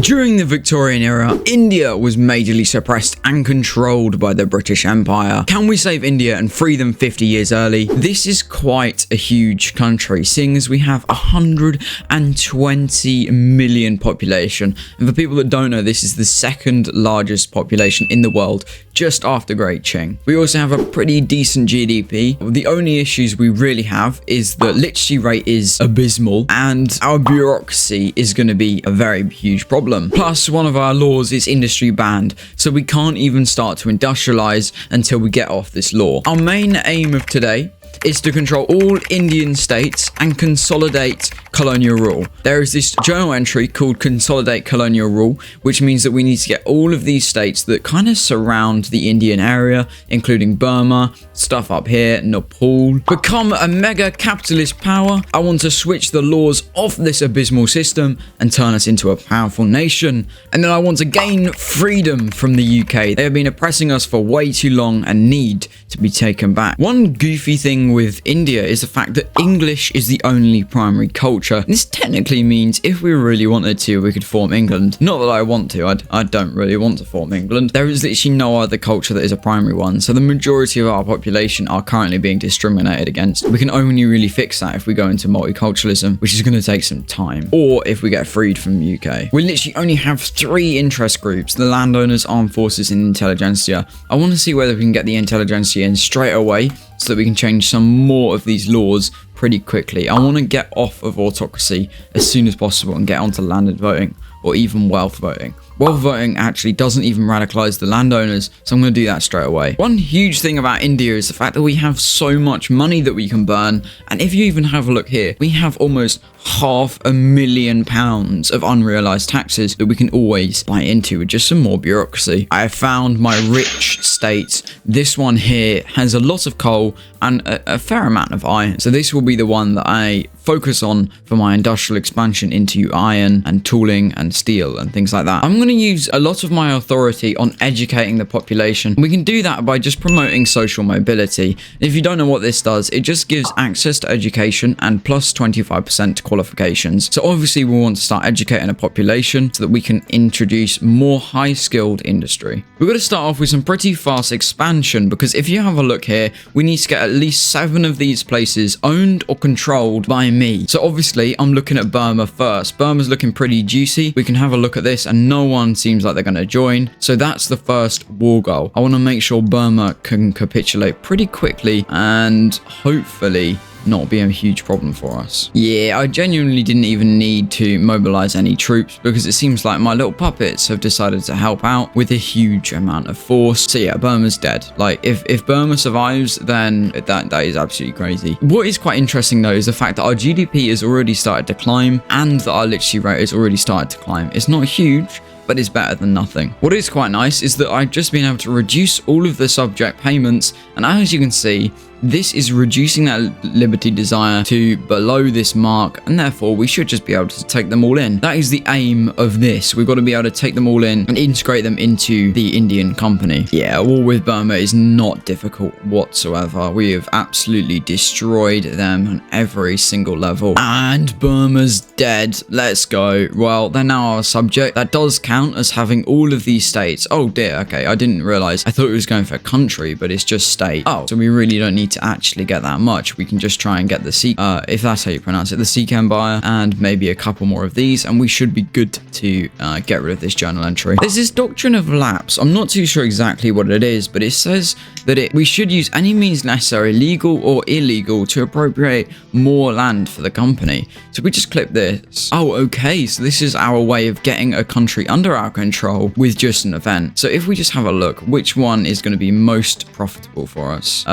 During the Victorian era, India was majorly suppressed and controlled by the British Empire. Can we save India and free them 50 years early? This is quite a huge country, seeing as we have 120 million population. And for people that don't know, this is the second largest population in the world, just after Great Qing. We also have a pretty decent GDP. The only issues we really have is the literacy rate is abysmal, and our bureaucracy is going to be a very huge problem. Plus, one of our laws is industry banned, so we can't even start to industrialize until we get off this law. Our main aim of today is to control all Indian states and consolidate colonial rule. There is this journal entry called Consolidate Colonial Rule, which means that we need to get all of these states that kind of surround the Indian area, including Burma, stuff up here, Nepal, become a mega capitalist power. I want to switch the laws of this abysmal system and turn us into a powerful nation. And then I want to gain freedom from the UK. They have been oppressing us for way too long and need to be taken back. One goofy thing with India is the fact that English is the only primary culture. This technically means if we really wanted to, we could form England. Not that I want to, I don't really want to form England. There is literally no other culture that is a primary one, so the majority of our population are currently being discriminated against. We can only really fix that if we go into multiculturalism, which is going to take some time, or if we get freed from the UK. We literally only have 3 interest groups: the landowners, armed forces, and intelligentsia. I want to see whether we can get the intelligentsia in straight away, so that we can change some more of these laws pretty quickly. I want to get off of autocracy as soon as possible and get onto landed voting, or even wealth voting. Wealth voting actually doesn't even radicalize the landowners, so I'm going to do that straight away. One huge thing about India is the fact that we have so much money that we can burn, and if you even have a look here, we have almost £500,000 of unrealized taxes that we can always buy into with just some more bureaucracy. I have found my rich states. This one here has a lot of coal and a fair amount of iron, so this will be the one that I focus on for my industrial expansion into iron and tooling and steel and things like that. I'm going to use a lot of my authority on educating the population. We can do that by just promoting social mobility. If you don't know what this does, it just gives access to education and plus 25% qualifications. So obviously we want to start educating a population so that we can introduce more high-skilled industry. We've got to start off with some pretty fast expansion, because if you have a look here, we need to get at least 7 of these places owned or controlled by me. So obviously I'm looking at Burma first. Burma's looking pretty juicy. We can have a look at this and no one seems like they're going to join. So that's the first war goal. I want to make sure Burma can capitulate pretty quickly and hopefully not be a huge problem for us. Yeah, I genuinely didn't even need to mobilize any troops, because it seems like my little puppets have decided to help out with a huge amount of force. So yeah, Burma's dead. Like, if Burma survives, then that is absolutely crazy. What is quite interesting though is the fact that our GDP has already started to climb and that our literacy rate has already started to climb. It's not huge, but it's better than nothing. What is quite nice is that I've just been able to reduce all of the subject payments, and as you can see, this is reducing that liberty desire to below this mark, and therefore we should just be able to take them all in. That is the aim of this. We've got to be able to take them all in and integrate them into the Indian company. Yeah, war with Burma is not difficult whatsoever. We have absolutely destroyed them on every single level. And Burma's dead. Let's go. Well, they're now our subject. That does count as having all of these states. Oh dear, okay, I didn't realize. I thought it was going for country, but it's just state. Oh, so we really don't need to actually get that much. We can just try and get the Sikh, if that's how you pronounce it, the Sikh Empire, and maybe a couple more of these, and we should be good to get rid of this journal entry. There's this doctrine of lapse. I'm not too sure exactly what it is, but it says that we should use any means necessary, legal or illegal, to appropriate more land for the company. So we just clip this. Oh, okay, so this is our way of getting a country under our control with just an event. So if we just have a look, which one is going to be most profitable for us?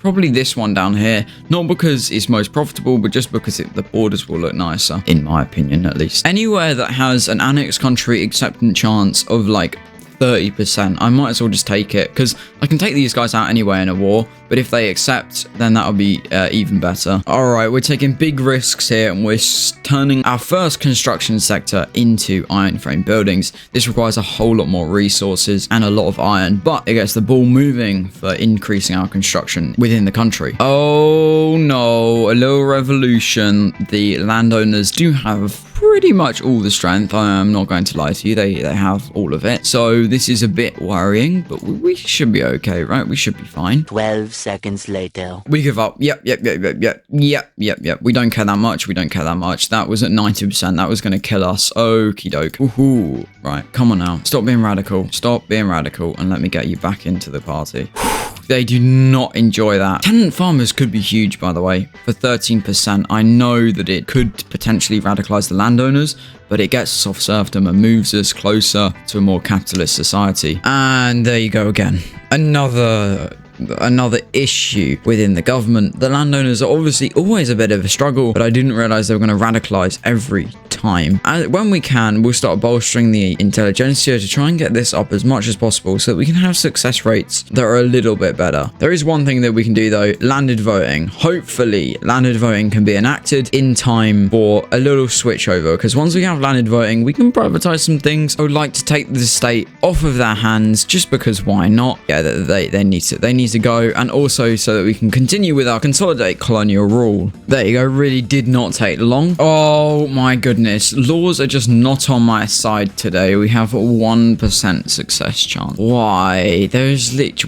Probably this one down here, not because it's most profitable, but just because the borders will look nicer, in my opinion at least. Anywhere that has an annexed country acceptance chance of like 30%, I might as well just take it, because I can take these guys out anyway in a war, but if they accept, then that'll be even better. Alright, we're taking big risks here, and we're turning our first construction sector into iron frame buildings. This requires a whole lot more resources and a lot of iron, but it gets the ball moving for increasing our construction within the country. Oh no, a little revolution. The landowners do have pretty much all the strength. I'm not going to lie to you. They have all of it. So this is a bit worrying, but we should be okay, right? We should be fine. 12 seconds later. We give up. Yep. We don't care that much. That was at 90%. That was going to kill us. Okie doke. Woohoo. Right. Come on now. Stop being radical. And let me get you back into the party. They do not enjoy that. Tenant farmers could be huge, by the way. For 13%, I know that it could potentially radicalize the landowners, but it gets us off serfdom and moves us closer to a more capitalist society. And there you go again. Another issue within the government. The landowners are obviously always a bit of a struggle, but I didn't realize they were going to radicalize every time. And when we can, we'll start bolstering the intelligentsia to try and get this up as much as possible so that we can have success rates that are a little bit better. There is one thing that we can do though, landed voting. Hopefully landed voting can be enacted in time for a little switch over, because once we have landed voting, we can privatize some things. I would like to take the state off of their hands just because why not? Yeah, they need to go, and also so that we can continue with our consolidate colonial rule. There you go. Really did not take long. Oh my goodness. Laws are just not on my side today. We have a 1% success chance. Why?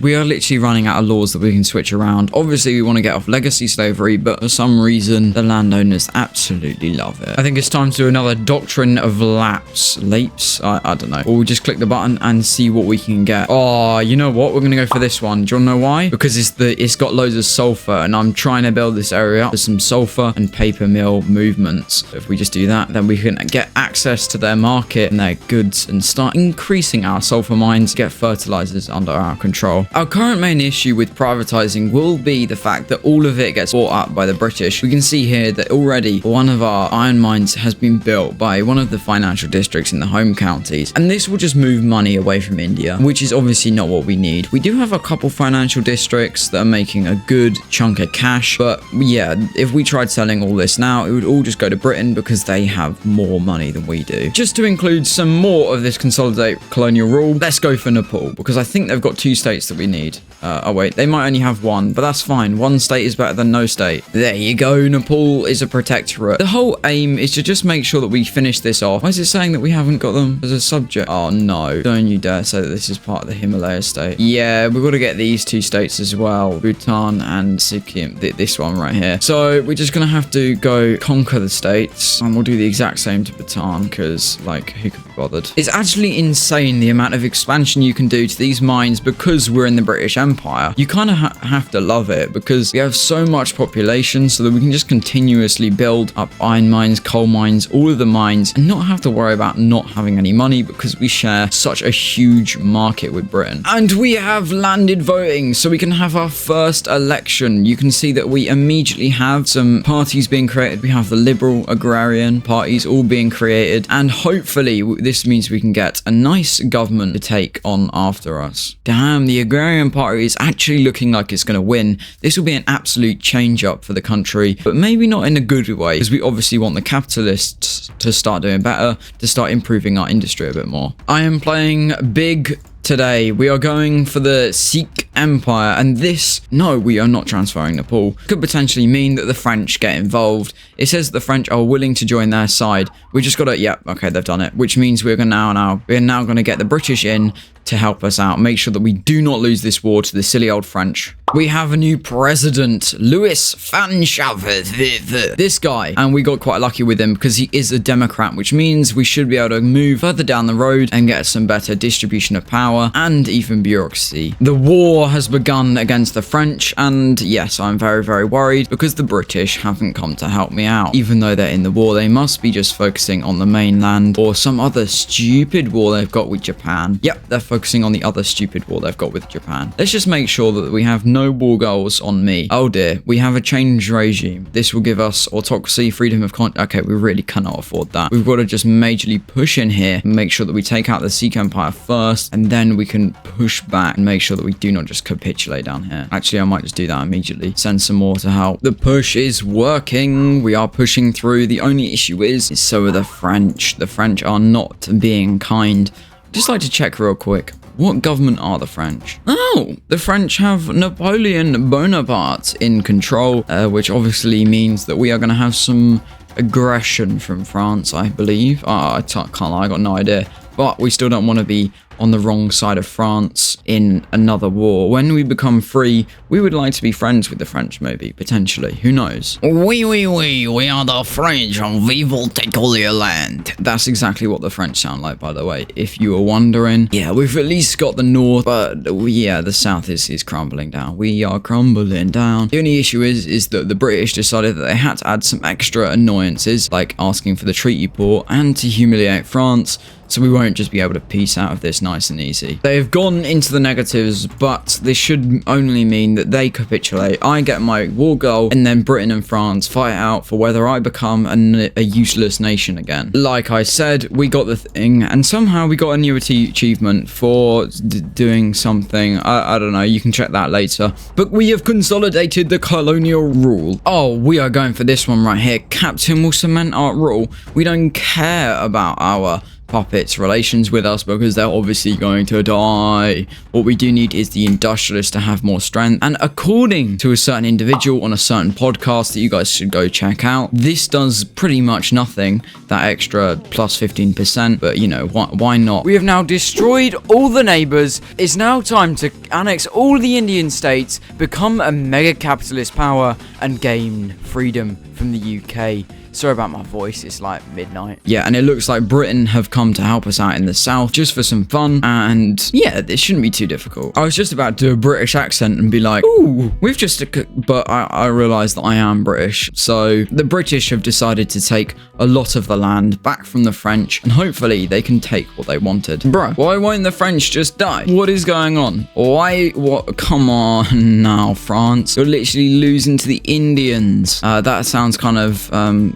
We are literally running out of laws that we can switch around. Obviously, we want to get off legacy slavery, but for some reason, the landowners absolutely love it. I think it's time to do another doctrine of lapse. I don't know. We'll just click the button and see what we can get. Oh, you know what? We're going to go for this one. Do you want to know why? Because it's got loads of sulfur, and I'm trying to build this area for some sulfur and paper mill movements. So if we just do that, then we can get access to their market and their goods and start increasing our sulfur mines, get fertilizers under our control. Our current main issue with privatizing will be the fact that all of it gets bought up by the British. We can see here that already one of our iron mines has been built by one of the financial districts in the home counties, and this will just move money away from India, which is obviously not what we need. We do have a couple financial districts that are making a good chunk of cash, but yeah, if we tried selling all this now, it would all just go to Britain because they have more money than we do. Just to include some more of this consolidate colonial rule, let's go for Nepal, because I think they've got 2 states that we need. Oh wait, they might only have 1, but that's fine. 1 state is better than no state. There you go. Nepal is a protectorate. The whole aim is to just make sure that we finish this off. Why is it saying that we haven't got them as a subject? Oh no, don't you dare say that this is part of the Himalaya state. Yeah, we've got to get these 2 states as well, Bhutan and Sikkim, this one right here. So we're just gonna have to go conquer the states, and we'll do the exact same to Bhutan, because like, who could be bothered? It's actually insane the amount of expansion you can do to these mines because we're in the British Empire. You kind of have to love it, because we have so much population so that we can just continuously build up iron mines, coal mines, all of the mines, and not have to worry about not having any money because we share such a huge market with Britain. And we have landed voting, so we can have our first election. You can see that we immediately have some parties being created. We have the liberal agrarian parties all being created, and hopefully this means we can get a nice government to take on after us. Damn, the agrarian party is actually looking like it's going to win. This will be an absolute change up for the country, but maybe not in a good way, because we obviously want the capitalists to start doing better, to start improving our industry a bit more. I am playing big today. We are going for the Sikh Empire, and no, we are not transferring Nepal. Could potentially mean that the French get involved. It says the French are willing to join their side. We just gotta, okay, they've done it, which means we're now gonna get the British in to help us out, make sure that we do not lose this war to the silly old French. We have a new president, Louis Van Chavez, this guy, and we got quite lucky with him because he is a Democrat, which means we should be able to move further down the road and get some better distribution of power and even bureaucracy. The war has begun against the French, and yes, I'm very, very worried because the British haven't come to help me out. Even though they're in the war, they must be just focusing on the mainland or some other stupid war they've got with Japan. Yep, they're focusing on the other stupid war they've got with Japan. Let's just make sure that we have no war goals on me. Oh dear, we have a change regime. This will give us autocracy, freedom of okay, we really cannot afford that. We've got to just majorly push in here and make sure that we take out the Sikh Empire first, and then we can push back and make sure that we do not just capitulate down here. Actually, I might just do that immediately. Send some more to help. The push is working. We are pushing through. The only issue is so are the French. The French are not being kind. I'd just like to check real quick. What government are the French? Oh, the French have Napoleon Bonaparte in control, which obviously means that we are going to have some aggression from France, I believe. I can't lie, I got no idea. But we still don't want to be on the wrong side of France in another war. When we become free, we would like to be friends with the French, maybe, potentially. Who knows? We are the French, and we will take all your land. That's exactly what the French sound like, by the way, if you were wondering. Yeah, we've at least got the north, but yeah, the south is crumbling down. We are crumbling down. The only issue is that the British decided that they had to add some extra annoyances, like asking for the treaty port and to humiliate France, so we won't just be able to piece out of this nice and easy. They've gone into the negatives, but this should only mean that they capitulate. I get my war goal, and then Britain and France fight out for whether I become a useless nation again. Like I said, we got the thing, and somehow we got a new achievement for doing something. I don't know, you can check that later. But we have consolidated the colonial rule. Oh, we are going for this one right here. Captain will cement our rule. We don't care about our puppets' relations with us because they're obviously going to die. What we do need is the industrialists to have more strength, and according to a certain individual on a certain podcast that you guys should go check out, this does pretty much nothing, that extra plus 15%, but you know, why not? We have now destroyed all the neighbors. It's now time to annex all the Indian states, become a mega capitalist power, and gain freedom from the UK. Sorry about my voice, it's like midnight. Yeah, and it looks like Britain have come to help us out in the south just for some fun, and yeah, this shouldn't be too difficult. I was just about to do a British accent and be like, ooh, we've just, but I realized that I am British. So the British have decided to take a lot of the land back from the French, and hopefully they can take what they wanted. Bruh, why won't the French just die? What is going on? What? Come on now, France. You're literally losing to the Indians. That sounds kind of,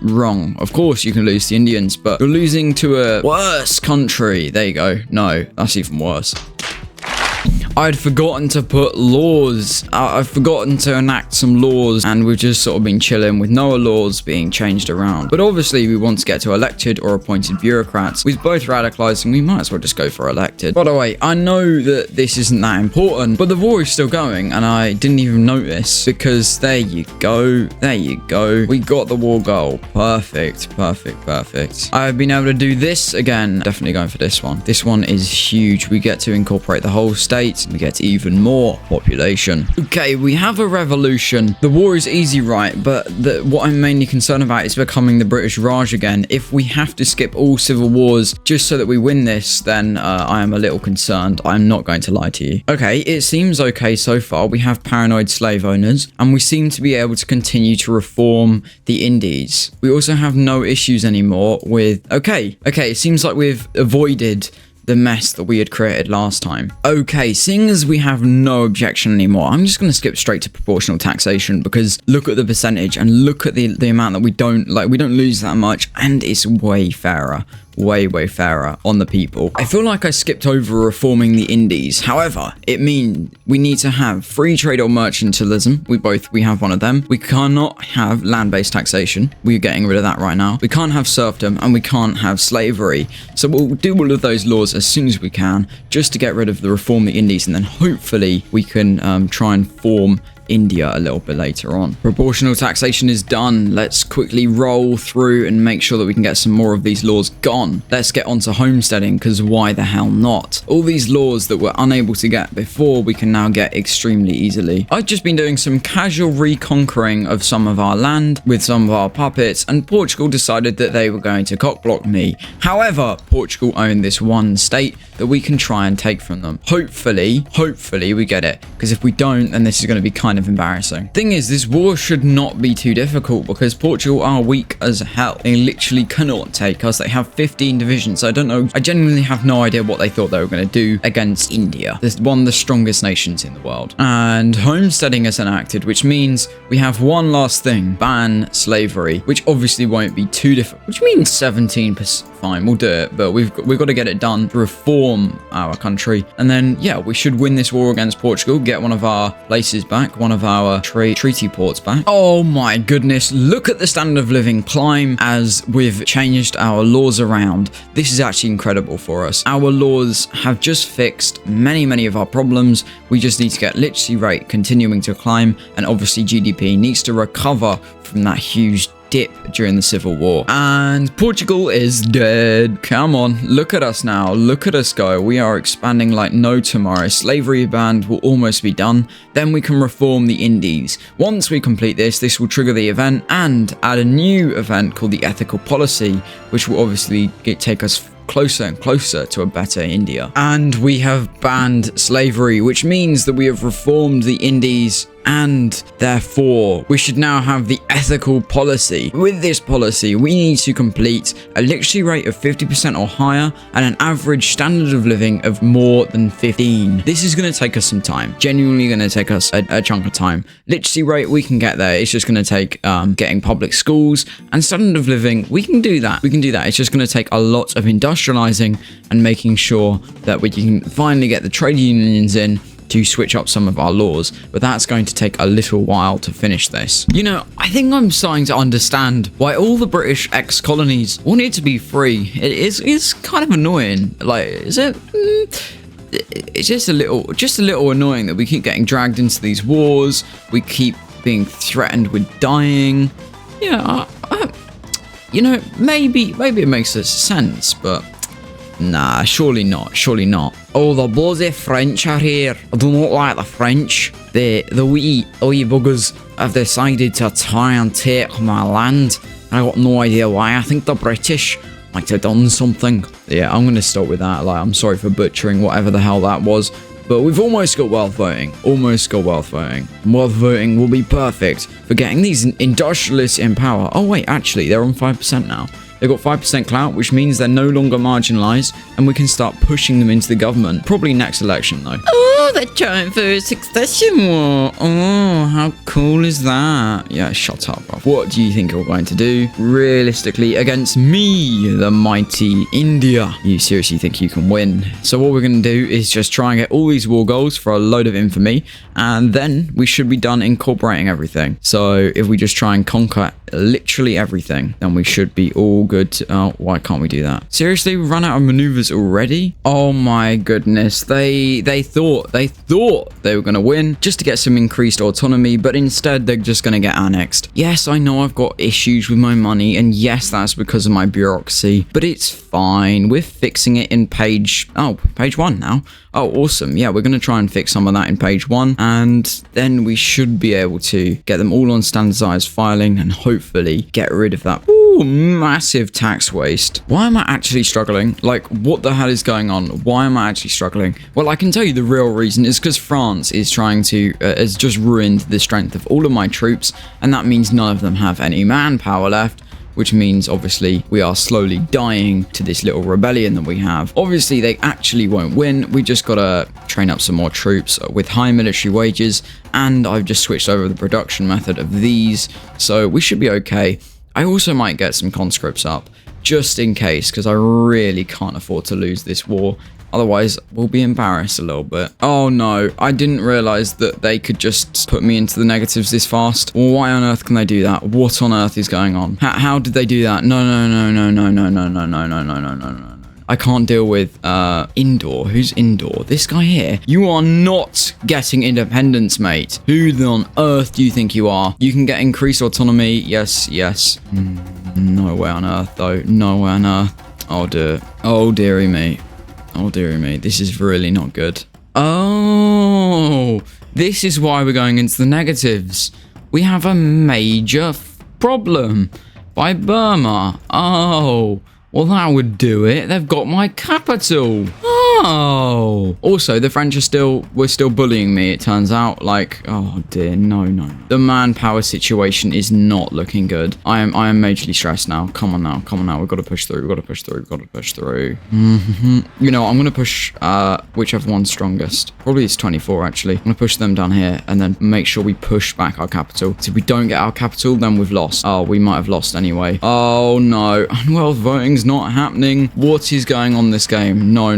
wrong. Of course you can lose to Indians, but you're losing to a worse country. There you go. No, that's even worse. I'd forgotten to put laws. I've forgotten to enact some laws, and we've just sort of been chilling with no laws being changed around. But obviously we want to get to elected or appointed bureaucrats. With both radicalizing, we might as well just go for elected. By the way, I know that this isn't that important, but the war is still going, and I didn't even notice because there you go. There you go. We got the war goal. Perfect. Perfect. Perfect. I've been able to do this again. Definitely going for this one. This one is huge. We get to incorporate the whole state. We get even more population. Okay, we have a revolution. The war is easy, right? But what I'm mainly concerned about is becoming the British Raj again. If we have to skip all civil wars just so that we win this, then I am a little concerned. I'm not going to lie to you. Okay, it seems okay so far. We have paranoid slave owners, and we seem to be able to continue to reform the Indies. We also have no issues anymore with... Okay, it seems like we've avoided the mess that we had created last time. Okay, seeing as we have no objection anymore, I'm just going to skip straight to proportional taxation, because look at the percentage and look at the amount that we don't lose that much, and it's way fairer. Way fairer on the people. I feel like I skipped over reforming the Indies. However, it means we need to have free trade or mercantilism. We have one of them. We cannot have land-based taxation. We're getting rid of that right now. We can't have serfdom, and we can't have slavery. So we'll do all of those laws as soon as we can, just to get rid of the reform the Indies, and then hopefully we can try and form India a little bit later on. Proportional taxation is done. Let's quickly roll through and make sure that we can get some more of these laws gone. Let's get onto homesteading, because why the hell not? All these laws that we're unable to get before, we can now get extremely easily. I've just been doing some casual reconquering of some of our land with some of our puppets, and Portugal decided that they were going to cockblock me. However, Portugal owned this one state that we can try and take from them. Hopefully we get it, because if we don't, then this is going to be kind of embarrassing. Thing is, this war should not be too difficult, because Portugal are weak as hell. They literally cannot take us. They have 15 divisions. I don't know. I genuinely have no idea what they thought they were going to do against India. This one of the strongest nations in the world. And homesteading is enacted, which means we have one last thing: ban slavery, which obviously won't be too difficult. Which means 17%. Fine, we'll do it, but we've got to get it done to reform our country, and then yeah, we should win this war against Portugal, get one of our places back, one of our treaty ports back. Oh my goodness, look at the standard of living climb as we've changed our laws around. This is actually incredible for us. Our laws have just fixed many of our problems. We just need to get literacy rate continuing to climb, and obviously GDP needs to recover from that huge dip during the Civil War. And Portugal is dead. Come on, look at us now. Look at us go. We are expanding like no tomorrow. Slavery banned will almost be done. Then we can reform the Indies. Once we complete this, this will trigger the event and add a new event called the ethical policy, which will obviously take us closer and closer to a better India. And we have banned slavery, which means that we have reformed the Indies, and therefore we should now have the ethical policy. With this policy, we need to complete a literacy rate of 50% or higher and an average standard of living of more than 15. This is going to take us some time. Genuinely going to take us a chunk of time. Literacy rate, we can get there. It's just going to take getting public schools, and standard of living, we can do that. It's just going to take a lot of industrializing and making sure that we can finally get the trade unions in to switch up some of our laws, but that's going to take a little while to finish this. You know, I think I'm starting to understand why all the British ex-colonies all need to be free. It's kind of annoying. Like, is it? It's just a little annoying that we keep getting dragged into these wars. We keep being threatened with dying. Yeah, you know, maybe it makes sense, but nah, surely not. Oh, the bloody French are here. I do not like the French. The wee buggers have decided to try and take my land. I got no idea why. I think the British might have done something. Yeah, I'm going to stop with that. Like, I'm sorry for butchering whatever the hell that was. But we've almost got wealth voting. Wealth voting will be perfect for getting these industrialists in power. Oh, wait, actually, they're on 5% now. They've got 5% clout, which means they're no longer marginalized, and we can start pushing them into the government. Probably next election, though. Oh, they're trying for a succession war. Oh, how cool is that? Yeah, shut up, bro. What do you think you're going to do, realistically, against me, the mighty India? You seriously think you can win? So what we're going to do is just try and get all these war goals for a load of infamy, and then we should be done incorporating everything. So if we just try and conquer literally everything, then we should be all good to, oh, why can't we do that? Seriously, we run out of maneuvers already? Oh my goodness, they thought they were gonna win just to get some increased autonomy, but instead they're just gonna get annexed. Yes, I know I've got issues with my money, and yes, that's because of my bureaucracy, but it's fine. We're fixing it in page 1 now. Oh, awesome. Yeah, we're gonna try and fix some of that in page 1, and then we should be able to get them all on standardized filing and hopefully get rid of that massive tax waste. Why am I actually struggling? Like, what the hell is going on? Why am I actually struggling? Well, I can tell you the real reason is because France is trying to has just ruined the strength of all of my troops, and that means none of them have any manpower left, which means obviously we are slowly dying to this little rebellion that we have. Obviously they actually won't win. We just gotta train up some more troops with high military wages, and I've just switched over the production method of these, so we should be okay. I also might get some conscripts up just in case, because I really can't afford to lose this war. Otherwise, we'll be embarrassed a little bit. Oh no, I didn't realize that they could just put me into the negatives this fast. Well, why on earth can they do that? What on earth is going on? How did they do that? No. I can't deal with Indoor. Who's Indoor? This guy here. You are not getting independence, mate. Who on earth do you think you are? You can get increased autonomy. Yes. No way on earth, though. No way on earth. Oh dear. Oh dearie me. Oh dearie me, this is really not good. Oh, this is why we're going into the negatives. We have a major problem by Burma. Oh, well that would do it. They've got my capital. Oh. Also, the French were still bullying me, it turns out. Like, oh dear, no. The manpower situation is not looking good. I am majorly stressed now. Come on now. We've got to push through. You know, I'm going to push whichever one's strongest. Probably it's 24, actually. I'm going to push them down here and then make sure we push back our capital. So if we don't get our capital, then we've lost. Oh, we might have lost anyway. Oh no. Well, voting's not happening. What is going on this game? No.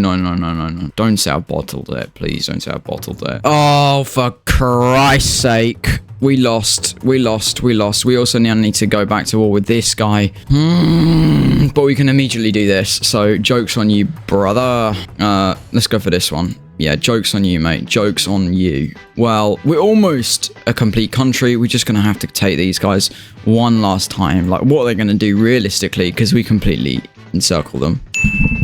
Don't say I bottled it. Please don't say I bottled it. Oh, for Christ's sake. We lost. We also now need to go back to war with this guy. But we can immediately do this. So, joke's on you, brother. Let's go for this one. Yeah, joke's on you, mate. Joke's on you. Well, we're almost a complete country. We're just going to have to take these guys one last time. Like, what are they going to do realistically? Because we completely encircle them.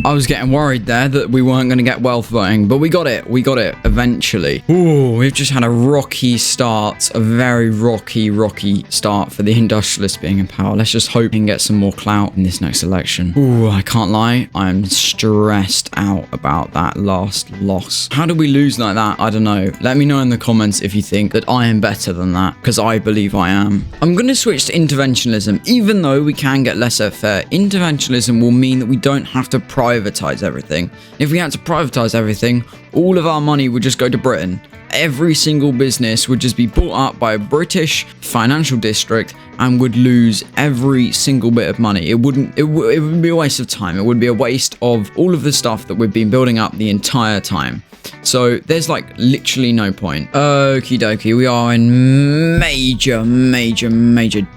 I was getting worried there that we weren't going to get wealth voting, but we got it. We got it eventually. Ooh, we've just had a rocky start, a very rocky start for the industrialists being in power. Let's just hope we can get some more clout in this next election. Ooh, I can't lie. I'm stressed out about that last loss. How did we lose like that? I don't know. Let me know in the comments if you think that I am better than that, because I believe I am. I'm going to switch to interventionism. Even though we can get laissez-faire, interventionism will mean that we don't have to privatize everything. If we had to privatize everything, all of our money would just go to Britain. Every single business would just be bought up by a British financial district and would lose every single bit of money. It would be a waste of time. It would be a waste of all of the stuff that we've been building up the entire time. So there's like literally no point. Okie dokie, we are in major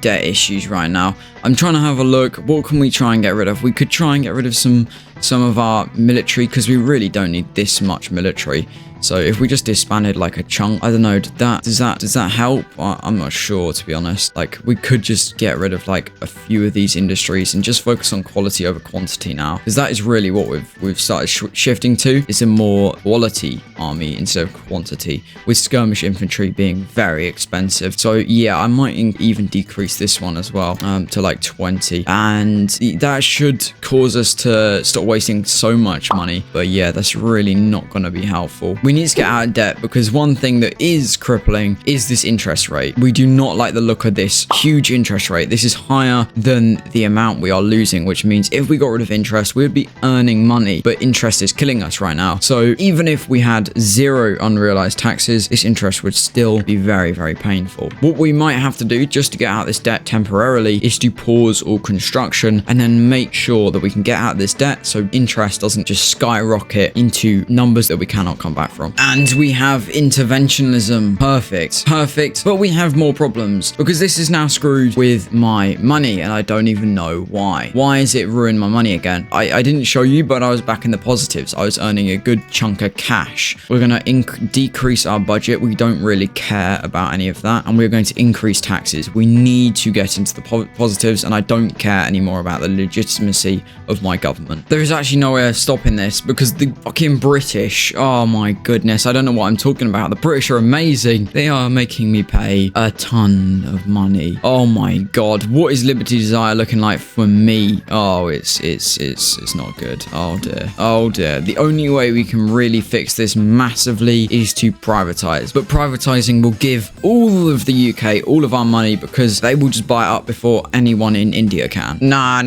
debt issues right now. I'm trying to have a look. What can we try and get rid of? We could try and get rid of some of our military, because we really don't need this much military. So if we just disbanded like a chunk, I don't know, does that help? I'm not sure, to be honest. Like, we could just get rid of like a few of these industries and just focus on quality over quantity now, because that is really what we've started shifting to. It's a more quality army instead of quantity, with skirmish infantry being very expensive. So yeah, I might even decrease this one as well to like 20, and that should cause us to stop wasting so much money. But yeah, that's really not going to be helpful. We need to get out of debt, because one thing that is crippling is this interest rate. We do not like the look of this huge interest rate. This is higher than the amount we are losing, which means if we got rid of interest, we would be earning money, but interest is killing us right now. So even if we had 0 unrealized taxes, this interest would still be very painful. What we might have to do just to get out of this debt temporarily is to pause all construction and then make sure that we can get out of this debt so interest doesn't just skyrocket into numbers that we cannot come back from. And we have interventionism. Perfect. But we have more problems, because this is now screwed with my money, and I don't even know why. Why has it ruined my money again? I didn't show you, but I was back in the positives. I was earning a good chunk of cash. We're going to decrease our budget. We don't really care about any of that. And we're going to increase taxes. We need to get into the positives, and I don't care anymore about the legitimacy of my government. There is actually no way of stopping this, because the fucking British, oh my goodness, I don't know what I'm talking about. The British are amazing. They are making me pay a ton of money. Oh my god, what is Liberty Desire looking like for me? Oh, it's not good. Oh dear. The only way we can really fix this massively is to privatize. But privatizing will give all of the UK all of our money, because they will just buy it up before anyone in India can. Nah.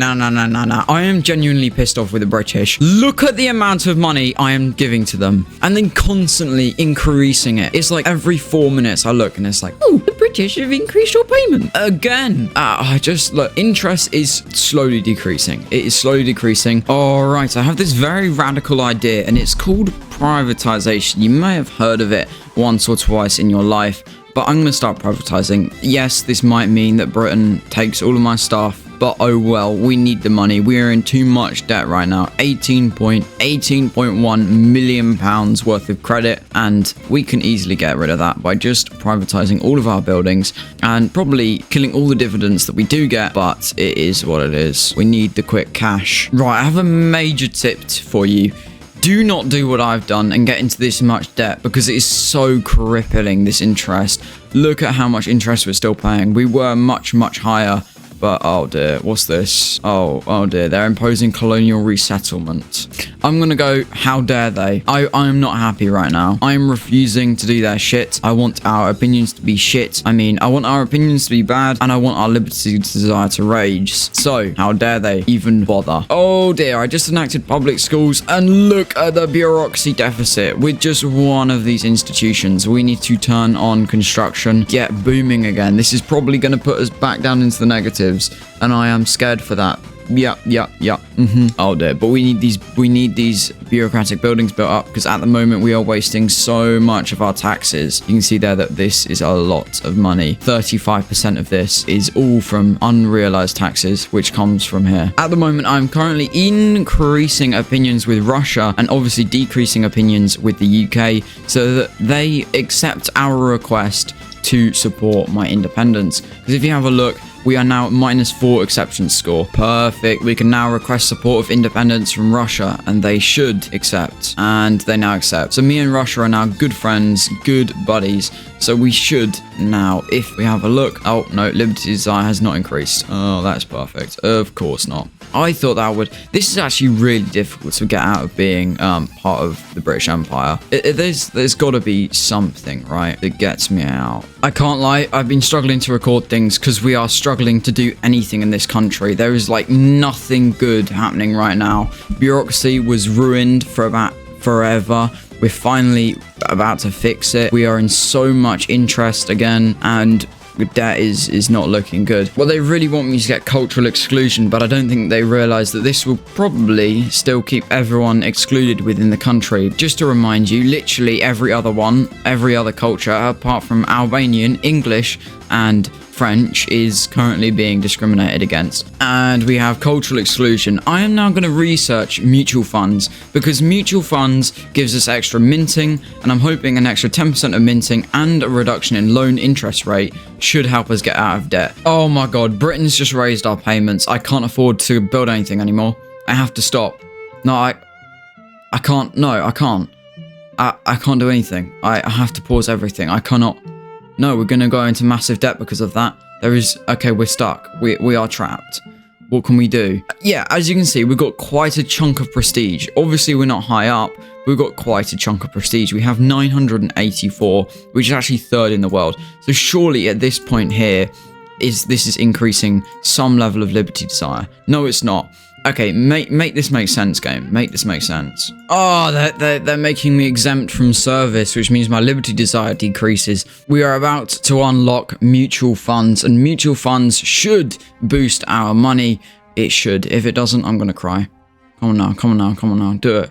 I am genuinely pissed off with the British. Look at the amount of money I am giving to them, and then constantly increasing it. It's like every 4 minutes I look and it's like, oh, the British have increased your payment again. I just look, interest is slowly decreasing. It is slowly decreasing. All right, I have this very radical idea, and it's called privatization. You may have heard of it once or twice in your life, but I'm going to start privatizing. Yes, this might mean that Britain takes all of my stuff, but oh well, we need the money. We are in too much debt right now. 18.1 million pounds worth of credit, and we can easily get rid of that by just privatizing all of our buildings and probably killing all the dividends that we do get, but it is what it is. We need the quick cash. Right, I have a major tip for you. Do not do what I've done and get into this much debt, because it is so crippling, this interest. Look at how much interest we're still paying. We were much higher. But oh dear, what's this? Oh dear, they're imposing colonial resettlement. I'm gonna go, how dare they? I'm not happy right now. I'm refusing to do their shit. I want our opinions to be shit. I mean, I want our opinions to be bad, and I want our liberty desire to rage. So, how dare they even bother? Oh dear, I just enacted public schools, and look at the bureaucracy deficit. With just one of these institutions, we need to turn on construction, get booming again. This is probably gonna put us back down into the negatives, and I am scared for that. Yeah. Oh dear, but we need these bureaucratic buildings built up, because at the moment we are wasting so much of our taxes. You can see there that this is a lot of money. 35% of this is all from unrealized taxes, which comes from here. At the moment, I'm currently increasing opinions with Russia and obviously decreasing opinions with the UK, so that they accept our request to support my independence. Because if you have a look, we are now at -4 acceptance score. Perfect. We can now request support of independence from Russia, and they should accept. And they now accept. So me and Russia are now good friends, good buddies. So we should now, if we have a look... Oh, no, Liberty Desire has not increased. Oh, that's perfect. Of course not. I thought that would... This is actually really difficult to get out of being part of the British Empire. There's got to be something, right, that gets me out. I can't lie, I've been struggling to record things because we are struggling to do anything in this country. There is like nothing good happening right now. Bureaucracy was ruined for about forever. We're finally about to fix it. We are in so much interest again, and debt is not looking good. Well, they really want me to get cultural exclusion, but I don't think they realize that this will probably still keep everyone excluded within the country. Just to remind you, literally every other culture, apart from Albanian, English, and French, is currently being discriminated against. And we have cultural exclusion. I am now going to research mutual funds, because mutual funds gives us extra minting, and I'm hoping an extra 10% of minting and a reduction in loan interest rate should help us get out of debt. Oh my god, Britain's just raised our payments. I can't afford to build anything anymore. I have to stop. No, I can't. No, I can't. I can't do anything. I have to pause everything. I cannot. No, we're going to go into massive debt because of that. Okay, we're stuck. We are trapped. What can we do? Yeah, as you can see, we've got quite a chunk of prestige. Obviously, we're not high up. We've got quite a chunk of prestige. We have 984, which is actually third in the world. So surely at this point here, this is increasing some level of liberty desire. No, it's not. Okay, make this make sense, game. Make this make sense. Oh, they're making me exempt from service, which means my liberty desire decreases. We are about to unlock mutual funds, and mutual funds should boost our money. It should. If it doesn't, I'm gonna cry. Come on now. Do it.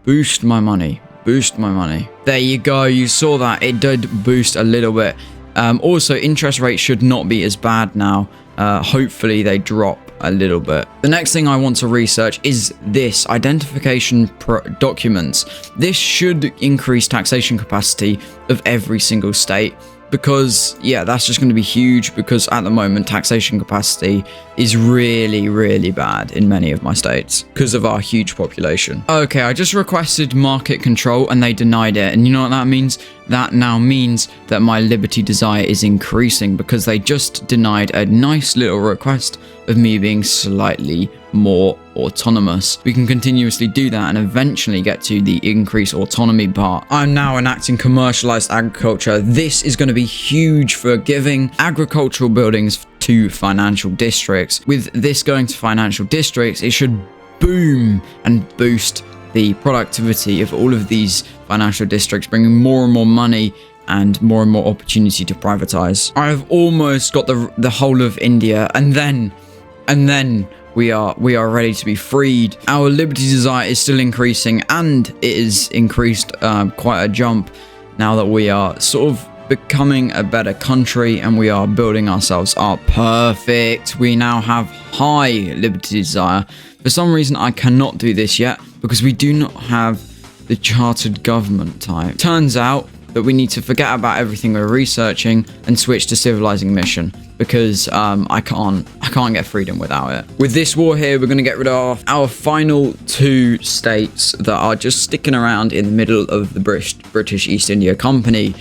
Boost my money. Boost my money. There you go. You saw that. It did boost a little bit. Also, interest rates should not be as bad now. Hopefully they drop a little bit. The next thing I want to research is this identification documents. This should increase taxation capacity of every single state, because yeah, that's just going to be huge, because at the moment taxation capacity is really bad in many of my states because of our huge population. Okay, I just requested market control and they denied it, and you know what that means? That now means that my liberty desire is increasing, because they just denied a nice little request of me being slightly more autonomous. We can continuously do that and eventually get to the increased autonomy part. I'm now enacting commercialized agriculture. This is going to be huge for giving agricultural buildings to financial districts. With this going to financial districts, it should boom and boost the productivity of all of these financial districts, bringing more and more money and more opportunity to privatize. I've almost got the whole of India, and then we are ready to be freed. Our liberty desire is still increasing, and it is increased quite a jump now that we are sort of becoming a better country and we are building ourselves up. Perfect. We now have high liberty desire. For some reason, I cannot do this yet because we do not have the chartered government type. Turns out that we need to forget about everything we're researching and switch to civilizing mission, because I can't get freedom without it. With this war here, we're going to get rid of our final two states that are just sticking around in the middle of the British East India Company.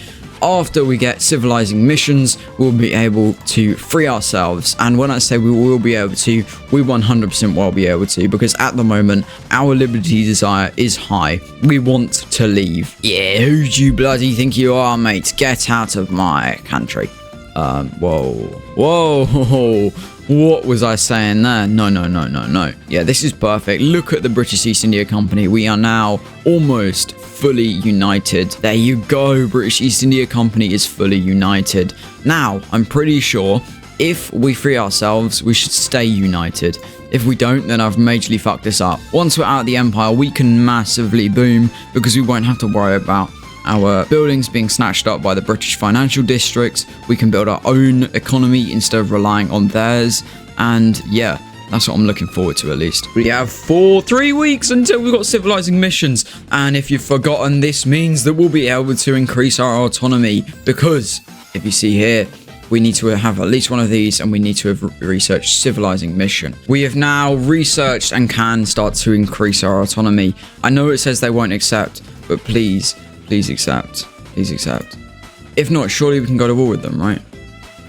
After we get civilizing missions, we'll be able to free ourselves. And when I say we will be able to, we 100% will be able to, because at the moment, our liberty desire is high. We want to leave. Yeah, who do you bloody think you are, mate? Get out of my country. Whoa. What was I saying there? No. Yeah, this is perfect. Look at the British East India Company. We are now almost fully united. There you go. British East India Company is fully united. Now, I'm pretty sure if we free ourselves, we should stay united. If we don't, then I've majorly fucked this up. Once we're out of the empire, we can massively boom because we won't have to worry about our buildings being snatched up by the British financial districts. We can build our own economy instead of relying on theirs. And yeah, that's what I'm looking forward to, at least. We have 3 weeks until we've got civilizing missions. And if you've forgotten, this means that we'll be able to increase our autonomy. Because, if you see here, we need to have at least one of these, and we need to have researched civilizing mission. We have now researched and can start to increase our autonomy. I know it says they won't accept, but please accept. Please accept. If not, surely we can go to war with them, right?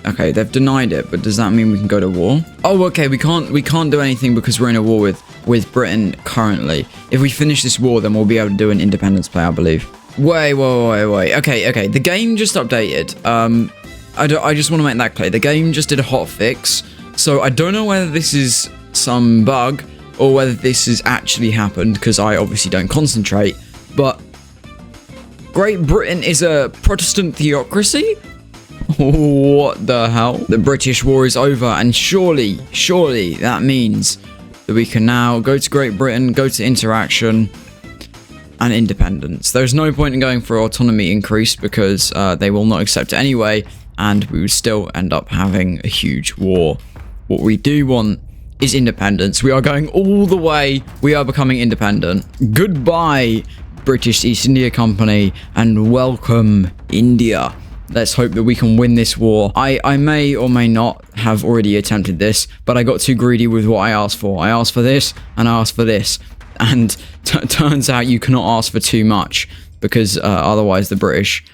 Okay, they've denied it, but does that mean we can go to war? Oh, okay, we can't do anything because we're in a war with Britain currently. If we finish this war, then we'll be able to do an independence play, I believe. Wait. Okay. The game just updated. I just want to make that clear. The game just did a hot fix, so I don't know whether this is some bug or whether this has actually happened, because I obviously don't concentrate, but Great Britain is a Protestant theocracy? What the hell? The British war is over, and surely that means that we can now go to Great Britain, go to interaction and independence. There's no point in going for autonomy increase because they will not accept it anyway, and we would still end up having a huge war. What we do want is independence. We are going all the way. We are becoming independent. Goodbye, British East India Company, and welcome, India. Let's hope that we can win this war. I may or may not have already attempted this, but I got too greedy with what I asked for. I asked for this, and I asked for this. And turns out you cannot ask for too much, because otherwise the British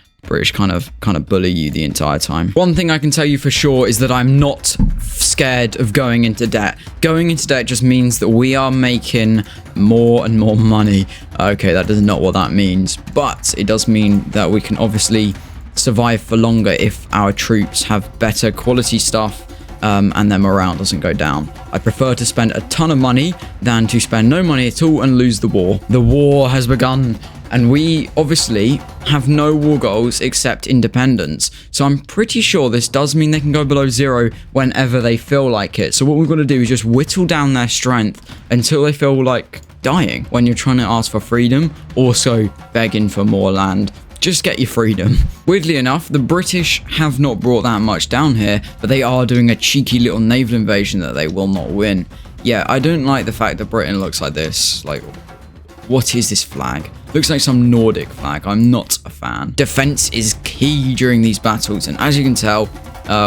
kind of bully you the entire time. One thing I can tell you for sure is that I'm not scared of going into debt. Going into debt just means that we are making more and more money. Okay, that is not what that means, but it does mean that we can obviously survive for longer if our troops have better quality stuff and their morale doesn't go down. I prefer to spend a ton of money than to spend no money at all and lose the war. The war has begun, and we obviously have no war goals except independence. So I'm pretty sure this does mean they can go below 0 whenever they feel like it. So what we've got to do is just whittle down their strength until they feel like dying. When you're trying to ask for freedom, also begging for more land. Just get your freedom. Weirdly enough, the British have not brought that much down here, but they are doing a cheeky little naval invasion that they will not win. Yeah, I don't like the fact that Britain looks like this. Like, what is this flag? Looks like some Nordic flag. I'm not a fan. Defense is key during these battles, and as you can tell,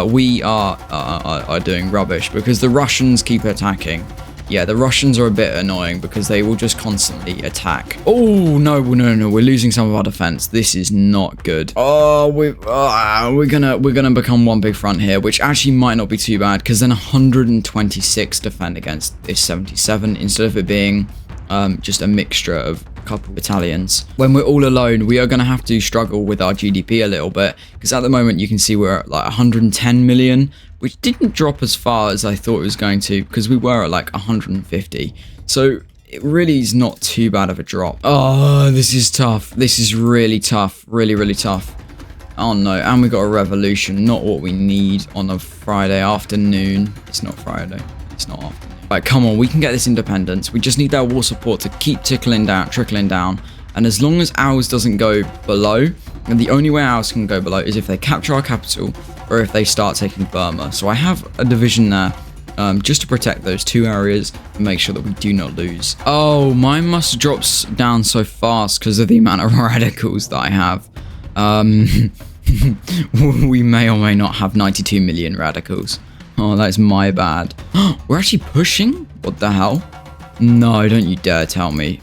we are doing rubbish because the Russians keep attacking. Yeah, the Russians are a bit annoying because they will just constantly attack. Oh, no, we're losing some of our defense. This is not good. Oh, we're gonna become one big front here, which actually might not be too bad, because then 126 defend against this 77 instead of it being just a mixture of a couple battalions. When we're all alone, we are going to have to struggle with our GDP a little bit, because at the moment you can see we're at like 110 million, which didn't drop as far as I thought it was going to, because we were at like 150. So it really is not too bad of a drop. Oh, this is tough. This is really tough. Really tough. Oh no, and we got a revolution. Not what we need on a Friday afternoon. It's not Friday. It's not afternoon. Right, come on, we can get this independence. We just need that war support to keep trickling down. And as long as ours doesn't go below, and the only way ours can go below is if they capture our capital or if they start taking Burma. So I have a division there just to protect those two areas and make sure that we do not lose. Oh, mine must drop down so fast because of the amount of radicals that I have. We may or may not have 92 million radicals. Oh, that's my bad. We're actually pushing? What the hell? No, don't you dare tell me.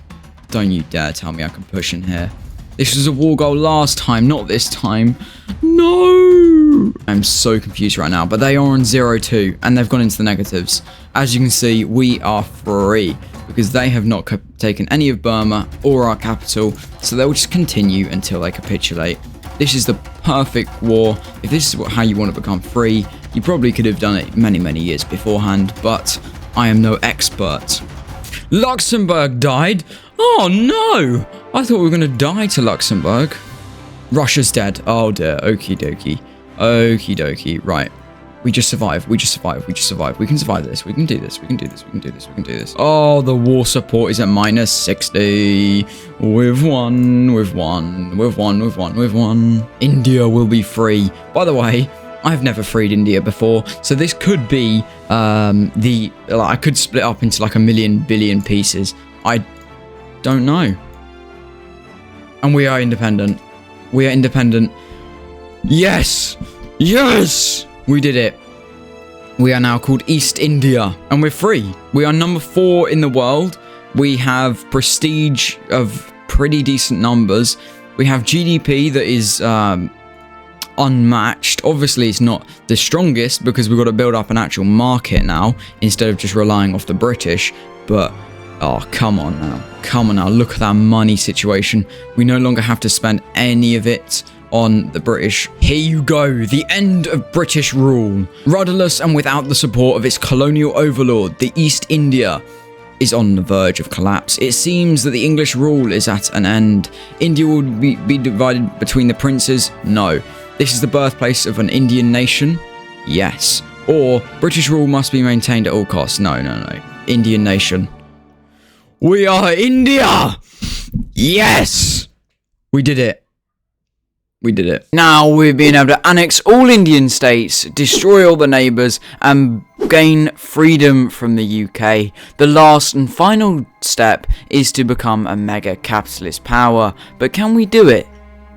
Don't you dare tell me I can push in here. This was a war goal last time, not this time. No! I'm so confused right now, but they are on 0-2, and they've gone into the negatives. As you can see, we are free, because they have not taken any of Burma or our capital, so they'll just continue until they capitulate. This is the perfect war. If this is how you want to become free, you probably could have done it many years beforehand, but I am no expert. Luxembourg died? Oh no! I thought we were going to die to Luxembourg. Russia's dead. Oh dear. Okie dokie. Right. We just survive. We just survive. We just survive. We can survive this. We can do this. We can do this. We can do this. We can do this. Oh, the war support is at minus 60. We've won. We've won. We've won. We've won. We've won. India will be free. By the way, I've never freed India before, so this could be I could split up into like a million billion pieces. I don't know. And we are independent. We are independent. Yes! Yes! We did it. We are now called East India, and we're free. We are number 4 in the world. We have prestige of pretty decent numbers. We have GDP that is unmatched. Obviously, it's not the strongest because we've got to build up an actual market now instead of just relying off the British. But, oh, come on now. Come on now. Look at that money situation. We no longer have to spend any of it on the British. Here you go, the end of British rule. Rudderless and without the support of its colonial overlord, the East India is on the verge of collapse. It seems that the English rule is at an end. India will be divided between the princes? No. This is the birthplace of an Indian nation? Yes. Or British rule must be maintained at all costs? No, no, no. Indian nation. We are India! Yes! We did it. We did it. Now we've been able to annex all Indian states, destroy all the neighbours, and gain freedom from the UK. The last and final step is to become a mega capitalist power. But can we do it?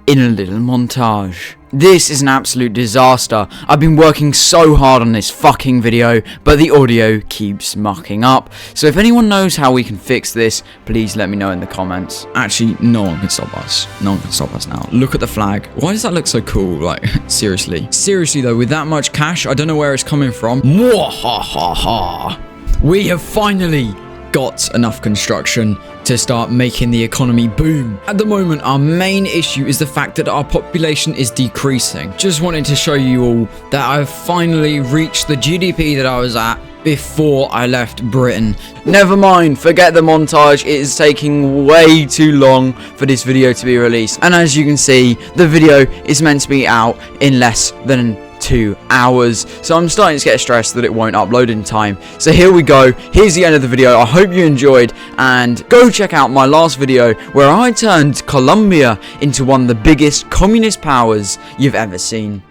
In a little montage. This is an absolute disaster. I've been working so hard on this fucking video, but the audio keeps mucking up. So if anyone knows how we can fix this, please let me know in the comments. Actually, no one can stop us. No one can stop us now. Look at the flag. Why does that look so cool? Like, seriously. Seriously though, with that much cash, I don't know where it's coming from. Mwahaha. We have finally got enough construction to start making the economy boom. At the moment, our main issue is the fact that our population is decreasing. Just wanted to show you all that I've finally reached the GDP that I was at before I left Britain. Never mind, forget the montage. It is taking way too long for this video to be released. And as you can see, the video is meant to be out in less than 2 hours, so I'm starting to get stressed that it won't upload in time. So here we go. Here's the end of the video. I hope you enjoyed, and go check out my last video where I turned Colombia into one of the biggest communist powers you've ever seen.